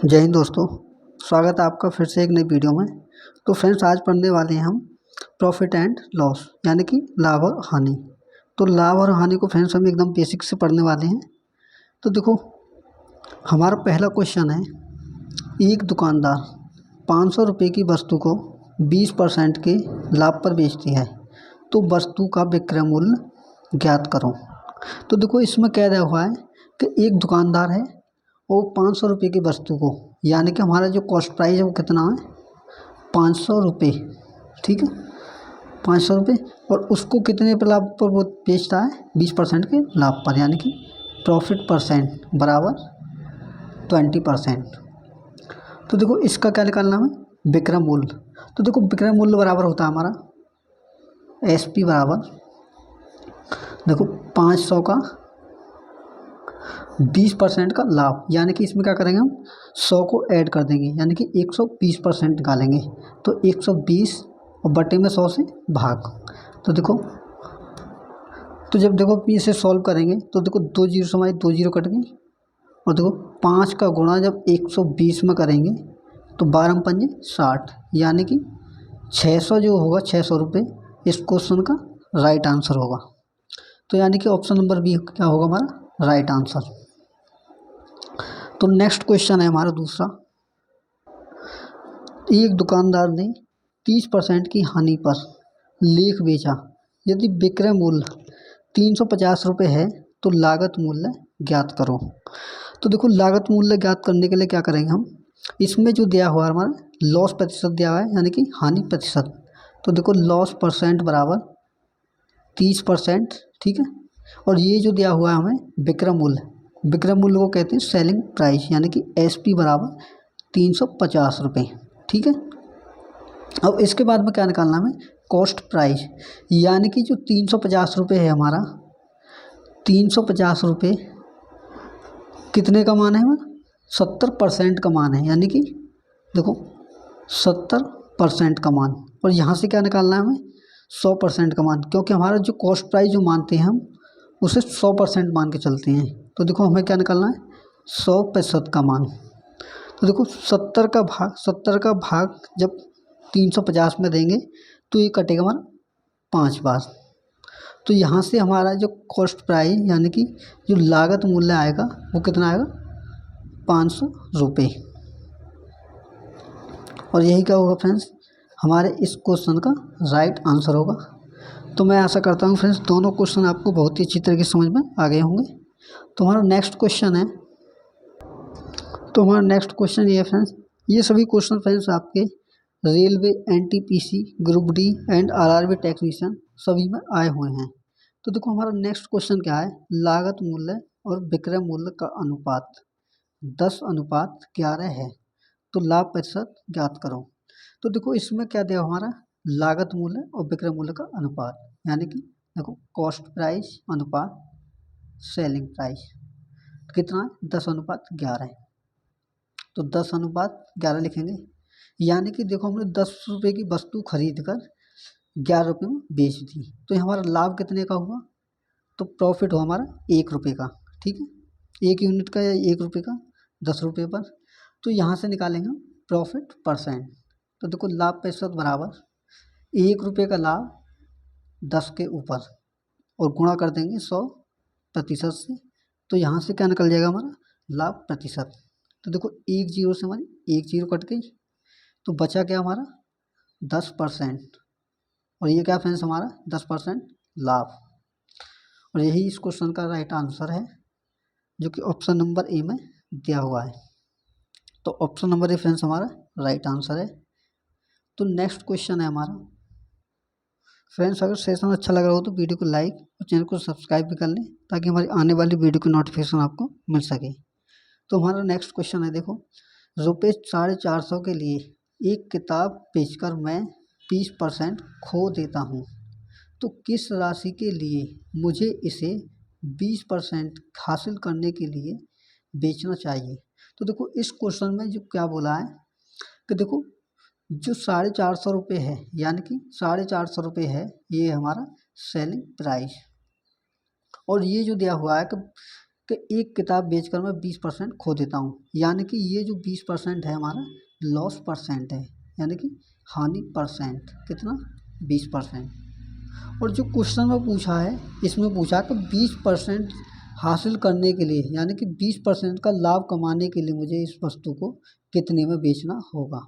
जय हिंद दोस्तों, स्वागत है आपका फिर से एक नई वीडियो में। तो फ्रेंड्स, आज पढ़ने वाले हैं हम प्रॉफिट एंड लॉस यानी कि लाभ और हानि। तो लाभ और हानि को फ्रेंड्स हम एकदम बेसिक से पढ़ने वाले हैं। तो देखो, हमारा पहला क्वेश्चन है, एक दुकानदार 500 रुपये की वस्तु को 20% के लाभ पर बेचती है, तो वस्तु का विक्रय मूल्य ज्ञात करो। तो देखो, इसमें कह दिया हुआ है कि एक दुकानदार है और 500 रुपये की वस्तु को, यानी कि हमारा जो कॉस्ट प्राइस है वो कितना है, 500 रुपये। ठीक है, 500 रुपये, और उसको कितने पे लाभ पर वो बेचता है, 20% के लाभ पर, यानी कि प्रॉफिट परसेंट बराबर 20%। तो देखो, इसका क्या निकालना है, विक्रय मूल्य। तो देखो, विक्रय मूल्य बराबर होता है हमारा SP बराबर, देखो 500 का 20% का लाभ, यानी कि इसमें क्या करेंगे हम 100 को ऐड कर देंगे, यानी कि 120% निकालेंगे। तो 120 और बटे में 100 से भाग। तो देखो, तो जब देखो इसे सॉल्व करेंगे तो देखो 2 जीरो से हमारी 2 जीरो कट गई, और देखो 5 का गुणा जब 120 में करेंगे तो 12 पंजे 60, यानी कि 600 जो होगा, 600 रुपये इस क्वेश्चन का राइट आंसर होगा। तो यानी कि ऑप्शन नंबर बी क्या होगा हमारा राइट आंसर। तो नेक्स्ट क्वेश्चन है हमारा दूसरा, एक दुकानदार ने 30% की हानि पर लेख बेचा, यदि विक्रय मूल्य 350 रुपये है तो लागत मूल्य ज्ञात करो। तो देखो, लागत मूल्य ज्ञात करने के लिए क्या करेंगे हम, इसमें जो दिया हुआ है हमारा लॉस प्रतिशत दिया हुआ है, यानी कि हानि प्रतिशत। तो देखो, लॉस परसेंट बराबर 30%। ठीक है, और ये जो दिया हुआ है हमें विक्रय मूल्य, विक्रय मूल्य को कहते हैं सेलिंग प्राइस, यानी कि SP बराबर 350 रुपये। ठीक है, अब इसके बाद में क्या निकालना है हमें, कॉस्ट प्राइस, यानी कि जो 350 रुपये है हमारा, 350 रुपये कितने का मान है हमारा, 70% का मान है, यानी कि देखो 70% का मान। और यहाँ से क्या निकालना है हमें, 100% का मान, क्योंकि हमारा जो कॉस्ट प्राइस जो मानते हैं हम उसे 100% मान के चलते हैं। तो देखो, हमें क्या निकालना है, 100% का मान। तो देखो, 70 का भाग जब 350 में देंगे तो ये कटेगा हमारा 5 बार। तो यहाँ से हमारा जो कॉस्ट प्राइस यानी कि जो लागत मूल्य आएगा वो कितना आएगा, 500 रुपये। और यही क्या होगा फ्रेंड्स, हमारे इस क्वेश्चन का राइट आंसर होगा। तो मैं आशा करता हूँ फ्रेंड्स, दोनों क्वेश्चन आपको बहुत ही अच्छी तरीके से समझ में आ गए होंगे। तो हमारा नेक्स्ट क्वेश्चन है, तो हमारा नेक्स्ट क्वेश्चन ये है फ्रेंड्स, ये सभी क्वेश्चन फ्रेंड्स आपके railway, NTPC, group D and RRB technician सभी में आए हुए हैं। तो देखो, हमारा नेक्स्ट क्वेश्चन क्या है, लागत मूल्य और विक्रय मूल्य का अनुपात 10:11 है, तो लाभ प्रतिशत ज्ञात करो। तो देखो, इसमें क्या दिया हमारा, लागत मूल्य और विक्रय मूल्य का अनुपात, यानी कि देखो कॉस्ट प्राइस अनुपात सेलिंग प्राइस कितना है, 10:11 है। तो 10:11 लिखेंगे, यानी कि देखो हमने 10 रुपये की वस्तु खरीद कर 11 रुपये में बेच दी, तो ये हमारा लाभ कितने का हुआ, तो प्रॉफिट हुआ हमारा 1 रुपये का। ठीक है, 1 यूनिट का या 1 रुपये का 10 रुपये पर। तो यहाँ से निकालेंगे हम प्रॉफिट परसेंट। तो देखो, लाभ प्रतिशत बराबर 1 रुपये का लाभ 10 के ऊपर और गुणा कर देंगे 100% से। तो यहाँ से क्या निकल जाएगा हमारा लाभ प्रतिशत। तो देखो, 1 जीरो से हमारी 1 जीरो कट गई, तो बचा क्या हमारा 10%। और ये क्या फ्रेंड्स हमारा 10% लाभ। और यही इस क्वेश्चन का राइट आंसर है, जो कि ऑप्शन नंबर ए में दिया हुआ है। तो ऑप्शन नंबर ए फ्रेंड्स हमारा राइट आंसर है। तो नेक्स्ट क्वेश्चन है हमारा, फ्रेंड्स अगर सेशन अच्छा लग रहा हो तो वीडियो को लाइक और चैनल को सब्सक्राइब भी कर लें, ताकि हमारी आने वाली वीडियो की नोटिफिकेशन आपको मिल सके। तो हमारा नेक्स्ट क्वेश्चन है, देखो, रुपये 450 के लिए एक किताब बेचकर मैं 20% खो देता हूँ, तो किस राशि के लिए मुझे इसे 20% हासिल करने के लिए बेचना चाहिए। तो देखो, इस क्वेश्चन में जो क्या बोला है कि देखो, जो 450 रुपये है, यानी कि 450 रुपये है, ये हमारा सेलिंग प्राइस। और ये जो दिया हुआ है कि कि एक किताब बेचकर मैं 20% खो देता हूँ, यानी कि ये जो 20% है हमारा लॉस परसेंट है, यानी कि हानि परसेंट कितना 20%। और जो क्वेश्चन में पूछा है इसमें पूछा कि 20% हासिल करने के लिए, यानी कि 20% का लाभ कमाने के लिए मुझे इस वस्तु को कितने में बेचना होगा।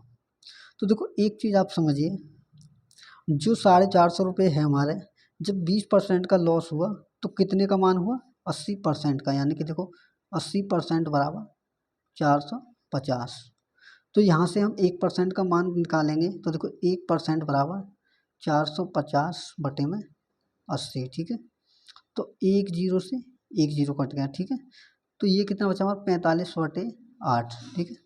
तो देखो एक चीज़ आप समझिए, जो 450 है हमारे, जब 20% का लॉस हुआ तो कितने का मान हुआ 80% का, यानी कि देखो 80% बराबर 450। तो यहाँ से हम 1% का मान निकालेंगे, तो देखो 1% बराबर 450/80, ठीक है। तो एक जीरो से एक जीरो कट गया, ठीक है। तो ये कितना बचा हमारा 45/8, ठीक है।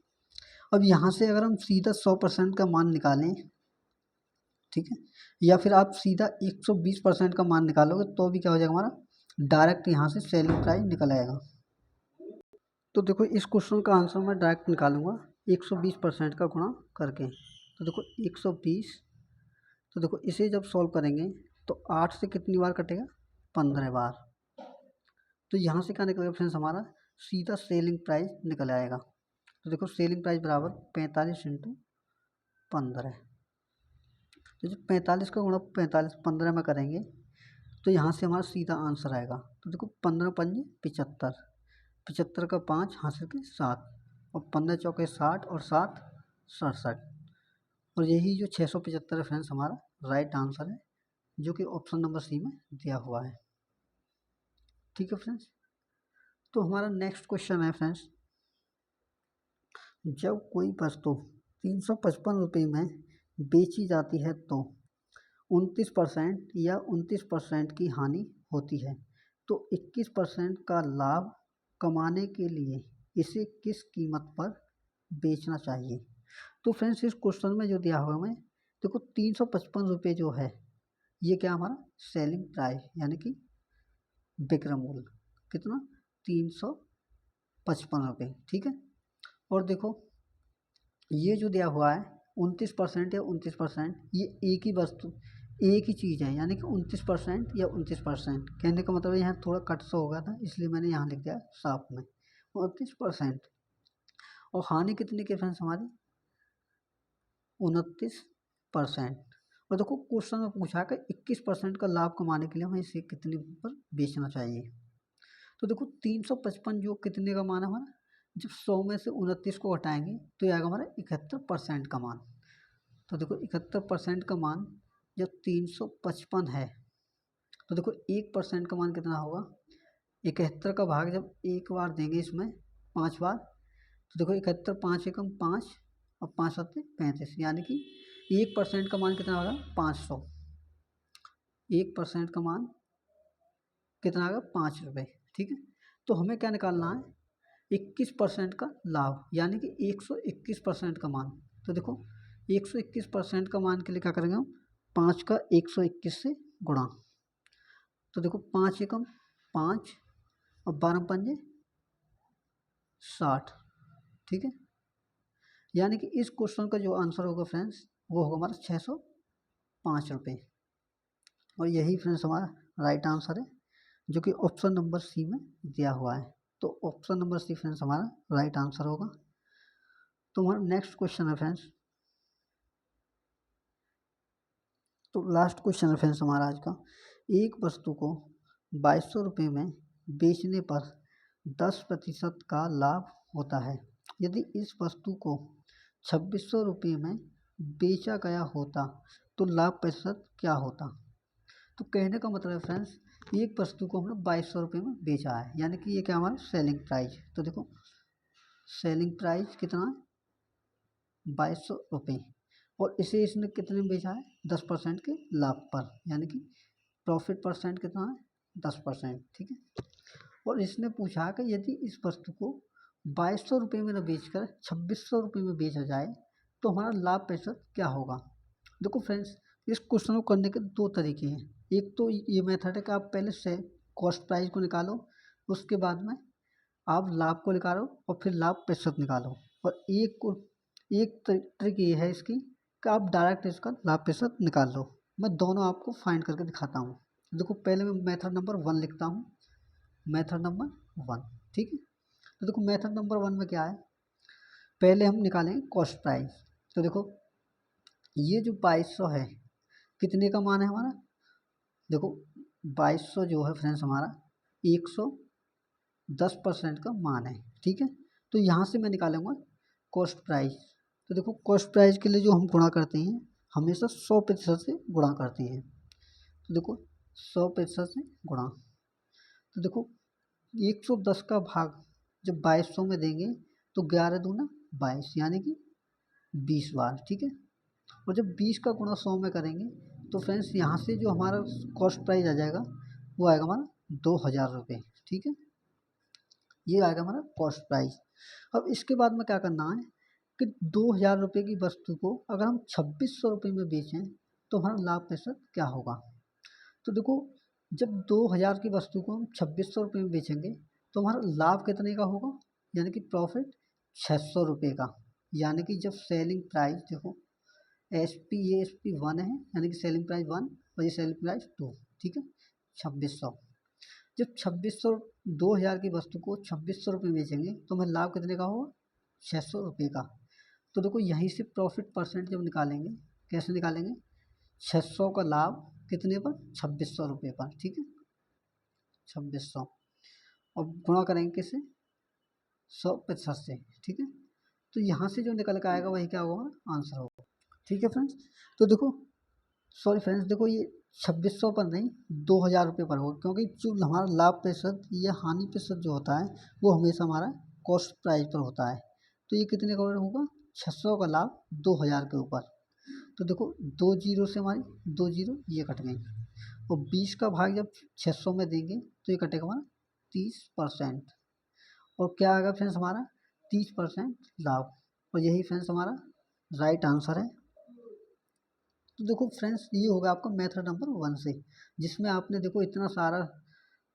अब यहाँ से अगर हम सीधा 100% का मान निकालें, ठीक है, या फिर आप सीधा 120% का मान निकालोगे तो भी क्या हो जाएगा हमारा, डायरेक्ट यहाँ से सेलिंग प्राइस निकल आएगा। तो देखो इस क्वेश्चन का आंसर मैं डायरेक्ट निकालूंगा 120% का गुणा करके। तो देखो 120, तो देखो इसे जब सॉल्व करेंगे तो 8 से कितनी बार कटेगा 15 बार। तो यहाँ से क्या निकलेगा फ्रेंड्स, हमारा सीधा सेलिंग प्राइस निकल आएगा। तो देखो सेलिंग प्राइस बराबर 45 × 15। तो जब 45 का गुणा 45 15 में करेंगे तो यहाँ से हमारा सीधा आंसर आएगा। तो देखो 15 पंजे 75, 75 का 5 हासिल के 7, और 15 चौके 60 और 7 67, और यही जो 675 है फ्रेंड्स हमारा राइट आंसर है, जो कि ऑप्शन नंबर सी में दिया हुआ है। ठीक है फ्रेंड्स, तो हमारा नेक्स्ट क्वेश्चन है फ्रेंड्स, जब कोई वस्तु 355 रुपये में बेची जाती है तो 29% या 29% की हानि होती है, तो 21% का लाभ कमाने के लिए इसे किस कीमत पर बेचना चाहिए। तो फ्रेंड्स इस क्वेश्चन में जो दिया हुआ है हमें, देखो 355 रुपये जो है ये क्या हमारा सेलिंग प्राइस, यानी कि विक्रय मूल्य कितना 355 रुपये, ठीक है। और देखो ये जो दिया हुआ है 29% या 29%, ये एक ही वस्तु एक ही चीज़ है, यानी कि 29% या 29%। कहने का मतलब यहाँ थोड़ा कट सा हो गया था, इसलिए मैंने यहाँ लिख दिया साफ में 29%। और हानि कितनी की फ्रेंड्स हमारी 29%। और देखो क्वेश्चन में पूछा कि 21% का लाभ कमाने के लिए हमें इसे कितने पर बेचना चाहिए। तो देखो 355 जो कितने का मान है हमारा, जब 100 में से 29 को हटाएंगे तो ये आएगा हमारा 71% का मान। तो देखो 71% का मान जब 355 है, तो देखो 1% का मान कितना होगा, 71 का भाग जब एक बार देंगे इसमें 5 बार, तो देखो 71 5 एकम 5 और 5 7 35, यानी कि 1% का मान कितना होगा 500। 1% का मान कितना होगा 5 रुपये, ठीक है। तो हमें क्या निकालना है 21% का लाभ, यानी कि 121% का मान। तो देखो 121% का मान के लिए क्या करेंगे हम, 5 का 121 से गुणा। तो देखो 5 एकम 5 और 12 पंजे 60, ठीक है। यानी कि इस क्वेश्चन का जो आंसर होगा फ्रेंड्स वो होगा हमारा 605 रुपये, और यही फ्रेंड्स हमारा राइट आंसर है, जो कि ऑप्शन नंबर सी में दिया हुआ है। तो ऑप्शन नंबर सी फ्रेंड्स हमारा राइट आंसर होगा। तो हमारा नेक्स्ट क्वेश्चन है फ्रेंड्स, तो लास्ट क्वेश्चन है फ्रेंड्स हमारा आज का, एक वस्तु को 2200 रुपये में बेचने पर 10% का लाभ होता है, यदि इस वस्तु को 2600 रुपये में बेचा गया होता तो लाभ प्रतिशत क्या होता। तो कहने का मतलब है फ्रेंड्स, एक वस्तु को हमने 2200 रुपये में बेचा है, यानी कि ये क्या हमारा सेलिंग प्राइस। तो देखो सेलिंग प्राइस कितना है 2200 रुपये, और इसे इसने कितने में बेचा है 10% के लाभ पर, यानी कि प्रॉफिट परसेंट कितना है 10%, ठीक है। और इसने पूछा कि यदि इस वस्तु को 2200 रुपये में न बेचकर 2600 रुपये में बेचा जाए तो हमारा लाभ प्रतिशत क्या होगा। देखो फ्रेंड्स इस क्वेश्चन को करने के दो तरीके हैं, एक तो ये मेथड है कि आप पहले से कॉस्ट प्राइस को निकालो, उसके बाद में आप लाभ को निकालो और फिर लाभ प्रतिशत निकालो, और एक ट्रिक ये है इसकी कि आप डायरेक्ट इसका लाभ प्रतिशत निकाल लो। मैं दोनों आपको फाइंड करके दिखाता हूँ। देखो पहले मैं मेथड नंबर 1 लिखता हूँ, मेथड नंबर 1। ठीक है। तो देखो मेथड नंबर 1 में क्या है, पहले हम निकालेंगे कॉस्ट प्राइस। तो देखो ये जो 2200 है कितने का मान है हमारा, देखो 2200 जो है फ्रेंड्स हमारा 110% का मान है, ठीक है। तो यहाँ से मैं निकालूंगा कॉस्ट प्राइस। तो देखो कॉस्ट प्राइस के लिए जो हम गुणा करते हैं हमेशा 100% से गुणा करते हैं। तो देखो 100% से गुणा, तो देखो 110 का भाग जब 2200 में देंगे तो 11 दूना 22 यानी कि 20 बार, ठीक है। और जब 20 का गुणा 100 में करेंगे तो फ्रेंड्स यहाँ से जो हमारा कॉस्ट प्राइस आ जाएगा वो आएगा हमारा 2000 रुपये, ठीक है। ये आएगा हमारा कॉस्ट प्राइस। अब इसके बाद में क्या करना है कि 2000 रुपये की वस्तु को अगर हम 2600 रुपये में बेचें तो हमारा लाभ प्रतिशत क्या होगा। तो देखो जब 2000 की वस्तु को हम 2600 रुपये में बेचेंगे तो हमारा लाभ कितने का होगा, यानी कि प्रॉफिट 600 रुपये का। यानी कि जब सेलिंग प्राइस देखो ये एस पी 1 है यानी कि सेलिंग प्राइस 1 और ये सेलिंग प्राइस 2, ठीक है 2600। जब 2600 2000 की वस्तु को 2600 रुपये बेचेंगे तो हमें लाभ कितने का होगा 600 रुपये का। तो देखो यहीं से प्रॉफिट परसेंट जब निकालेंगे कैसे निकालेंगे, 600 का लाभ कितने पर 2600 रुपये पर, ठीक है 2600 और गुणा करेंगे किससे 100% से, ठीक है। तो यहाँ से जो निकल कर आएगा वही क्या होगा आंसर होगा, ठीक है फ्रेंड्स। तो देखो सॉरी फ्रेंड्स देखो ये 2600 पर नहीं 2000 रुपये पर होगा, क्योंकि जो हमारा लाभ प्रतिशत या हानि प्रतिशत जो होता है वो हमेशा हमारा कॉस्ट प्राइस पर होता है। तो ये कितने का होगा 600 का लाभ 2000 के ऊपर। तो देखो 2 जीरो से हमारी 2 जीरो ये कट गई और 20 का भाग जब 600 में देंगे तो ये कटेगा हमारा 30%। और क्या आएगा फ्रेंड्स हमारा 30% लाभ, और यही फ्रेंड्स हमारा राइट आंसर है। तो देखो फ्रेंड्स ये होगा आपका मेथड नंबर 1 से, जिसमें आपने देखो इतना सारा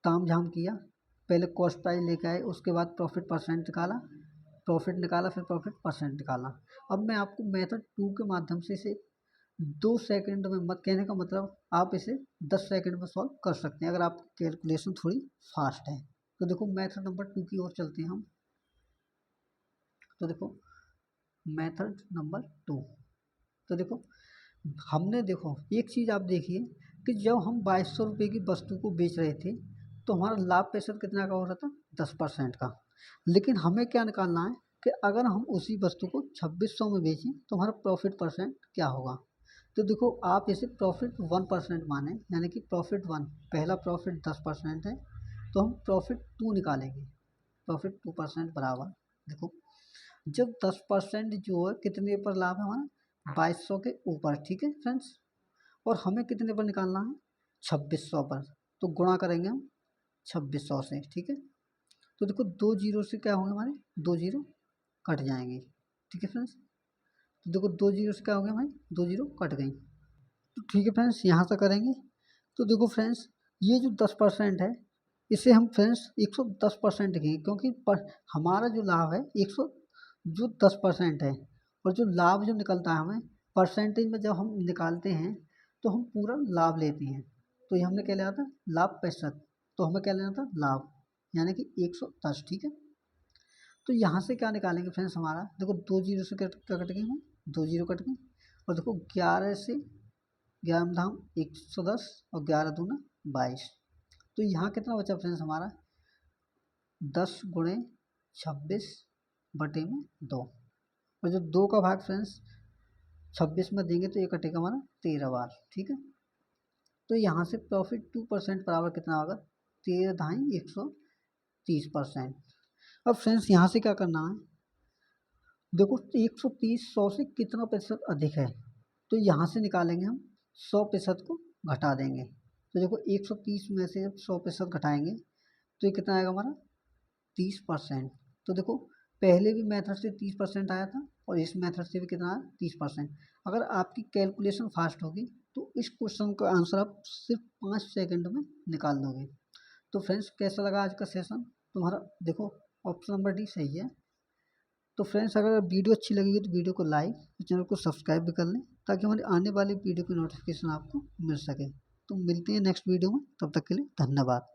ताम झाम किया, पहले कॉस्ट प्राइस लेके आए उसके बाद प्रॉफिट परसेंट निकाला, फिर प्रॉफिट परसेंट निकाला। अब मैं आपको मेथड 2 के माध्यम से इसे 2 सेकंड में मत कहने का मतलब आप इसे 10 सेकंड में सॉल्व कर सकते हैं अगर आपकी कैलकुलेशन थोड़ी फास्ट है। तो देखो मेथड नंबर 2 की ओर चलते हैं हम। तो देखो मेथड नंबर 2, तो देखो हमने देखो एक चीज़ आप देखिए कि जब हम 2200 रुपये की वस्तु को बेच रहे थे तो हमारा लाभ प्रतिशत कितना का हो रहा था 10% का। लेकिन हमें क्या निकालना है कि अगर हम उसी वस्तु को 2600 में बेचें तो हमारा प्रॉफिट परसेंट क्या होगा। तो देखो आप इसे प्रॉफिट 1% माने, यानी कि प्रॉफिट 1 पहला प्रॉफिट 10% है तो हम प्रॉफिट 2 निकालेंगे, प्रॉफिट 2% बराबर देखो जब 10% जो है कितने पर लाभ है हमारा 2200 के ऊपर, ठीक है फ्रेंड्स। और हमें कितने पर निकालना है 2600 पर, तो गुणा करेंगे हम 2600 से, ठीक है। तो देखो 2 जीरो से क्या होंगे हमारे 2 जीरो कट जाएंगे, ठीक है फ्रेंड्स। तो देखो 2 जीरो से क्या हो गया हमारे 2 जीरो कट गई। तो ठीक है फ्रेंड्स यहाँ से करेंगे। तो देखो फ्रेंड्स ये जो 10% है इसे हम फ्रेंड्स 110% लिखेंगे, क्योंकि हमारा जो लाभ है 100 जो 10% है, और जो लाभ जो निकलता है हमें परसेंटेज में जब हम निकालते हैं तो हम पूरा लाभ लेते हैं। तो ये हमने क्या लिया था लाभ प्रतिशत, तो हमें क्या लेना था लाभ यानी कि 110, ठीक है। तो यहाँ से क्या निकालेंगे फ्रेंड्स हमारा देखो 2 जीरो से क्या कट गई हमें 2 जीरो कट गई, और देखो 11 से 11 धाम 110 और 11 दूना 22। तो यहाँ कितना बचा फ्रेंड्स हमारा 10 गुणे 26 बटे में 2, और जो 2 का भाग फ्रेंड्स 26 में देंगे तो ये कटेगा हमारा 13 बार, ठीक है। तो यहाँ से प्रॉफिट 2% बराबर कितना होगा 13 धाई 130%। अब फ्रेंड्स यहाँ से क्या करना है देखो 130 100 से कितना प्रतिशत अधिक है, तो यहाँ से निकालेंगे हम 100% को घटा देंगे। तो देखो 130 में से जब 100% घटाएंगे तो ये कितना आएगा हमारा 30%। तो देखो पहले भी मेथड से 30% आया था और इस मेथड से भी कितना आया 30%। अगर आपकी कैलकुलेशन फास्ट होगी तो इस क्वेश्चन का आंसर आप सिर्फ 5 सेकंड में निकाल दोगे। तो फ्रेंड्स कैसा लगा आज का सेशन तुम्हारा, देखो ऑप्शन नंबर डी सही है। तो फ्रेंड्स अगर वीडियो अच्छी लगेगी तो वीडियो को लाइक और चैनल को सब्सक्राइब भी कर लें ताकि हमारी आने वाली वीडियो की नोटिफिकेशन आपको मिल सके। तो मिलते हैं नेक्स्ट वीडियो में, तब तक के लिए धन्यवाद।